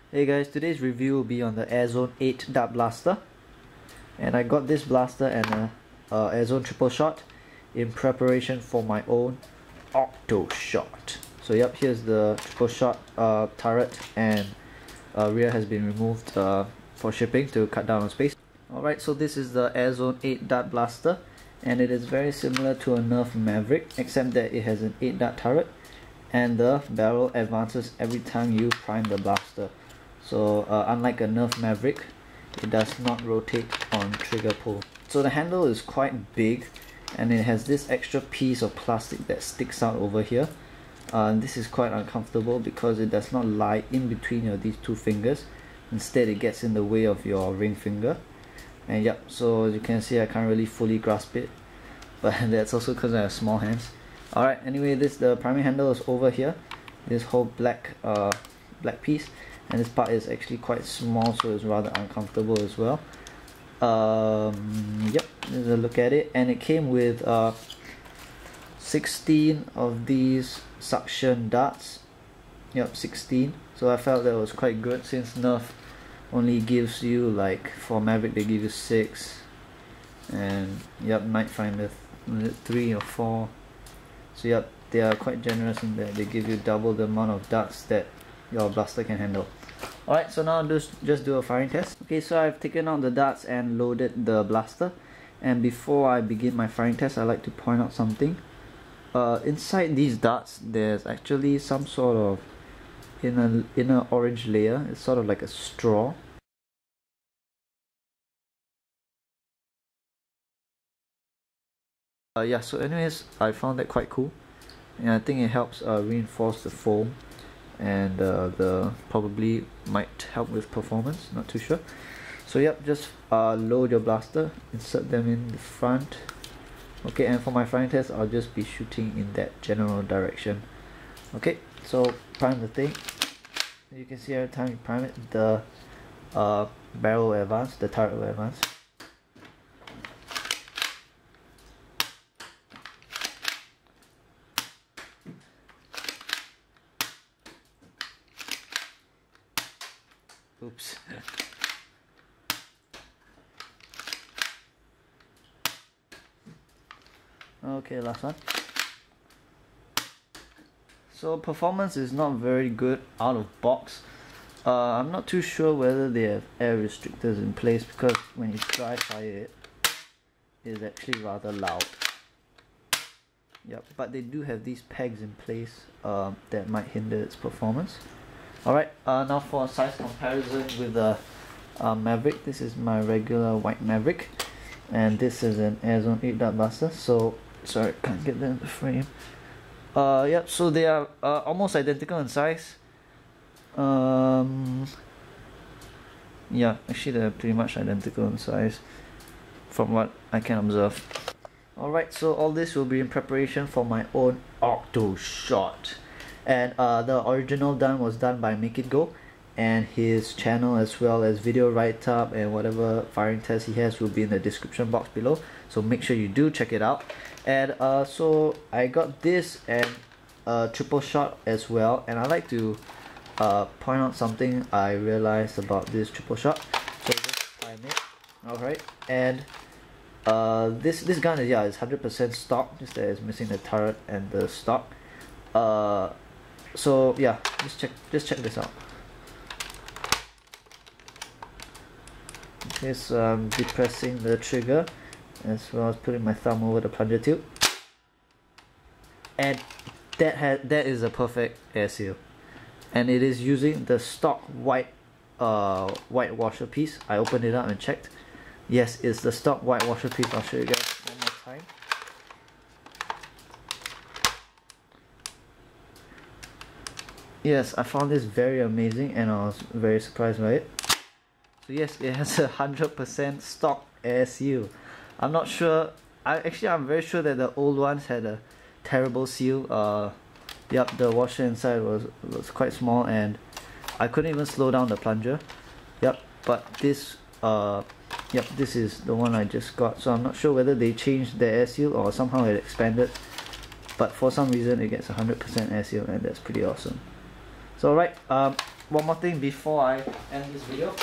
Hey guys, today's review will be on the Airzone 8 dart blaster, and I got this blaster and a Airzone triple shot in preparation for my own octo-shot. So yep, here's the triple shot turret, and rear has been removed for shipping to cut down on space. Alright, so this is the Airzone 8 dart blaster, and it is very similar to a Nerf Maverick, except that it has an 8 dart turret and the barrel advances every time you prime the blaster. So unlike a Nerf Maverick, it does not rotate on trigger pull. So the handle is quite big, and it has this extra piece of plastic that sticks out over here. This is quite uncomfortable because it does not lie in between these two fingers. Instead, it gets in the way of your ring finger. And yep, so as you can see, I can't really fully grasp it, but that's also because I have small hands. Alright, anyway, the priming handle is over here, this whole black piece, and this part is actually quite small, so it's rather uncomfortable as well. Yep, there's a look at it, and it came with 16 of these suction darts. Yep, 16. So I felt that was quite good, since Nerf only gives you, like for Maverick they give you 6, and yep, Nightfinder 3 or 4. So yep, they are quite generous in that they give you double the amount of darts that your blaster can handle. Alright, so now just do a firing test. Okay, so I've taken out the darts and loaded the blaster, and before I begin my firing test, I like to point out something. Inside these darts, there's actually some sort of inner orange layer. It's sort of like a straw. Yeah, so anyways, I found that quite cool, and I think it helps reinforce the foam, and the probably might help with performance, not too sure. So yep, just load your blaster, insert them in the front. Okay, and for my firing test, I'll just be shooting in that general direction. Okay, so prime the thing. You can see every time you prime it, the barrel will advance, the turret will advance. Oops. Okay, last one. So performance is not very good out of box. I'm not too sure whether they have air restrictors in place, because when you dry fire it, it's actually rather loud. Yep, but they do have these pegs in place that might hinder its performance. Alright, now for a size comparison with the Maverick. This is my regular white Maverick, and this is an Airzone 8 dart blaster. So sorry, can't get that in the frame. Yep, so they are almost identical in size. Yeah, actually they're pretty much identical in size from what I can observe. Alright, so all this will be in preparation for my own octo-shot. And the original done was done by makeitgo, and his channel as well as video write-up and whatever firing test he has will be in the description box below, so make sure you do check it out. And so I got this and triple shot as well, and I like to point out something I realized about this triple shot. So just prime it. Alright, and this gun is, yeah, it's 100% stock, just that it's missing the turret and the stock. So yeah, just check this out. Okay, so I'm depressing the trigger as well as putting my thumb over the plunger tube, and that is a perfect air seal, and it is using the stock white washer piece. I opened it up and checked. Yes, it's the stock white washer piece. I'll show you guys one more time. Yes, I found this very amazing, and I was very surprised by it. So yes, it has 100% stock air seal. I'm not sure. I'm very sure that the old ones had a terrible seal. Yep, the washer inside was quite small, and I couldn't even slow down the plunger. Yep, but this this is the one I just got. So I'm not sure whether they changed the air seal or somehow it expanded, but for some reason it gets 100% air seal, and that's pretty awesome. So right, one more thing before I end this video.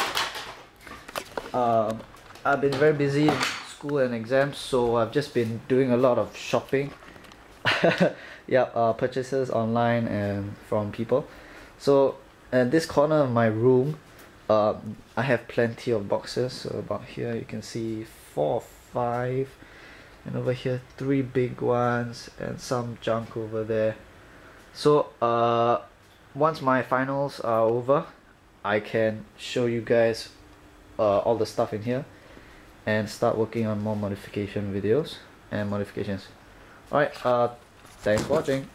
I've been very busy in school and exams, so I've just been doing a lot of shopping. Yeah, purchases online and from people. So in this corner of my room, I have plenty of boxes. So about here you can see 4 or 5, and over here 3 big ones and some junk over there. So once my finals are over, I can show you guys all the stuff in here and start working on more modification videos and modifications. Alright, thanks for watching.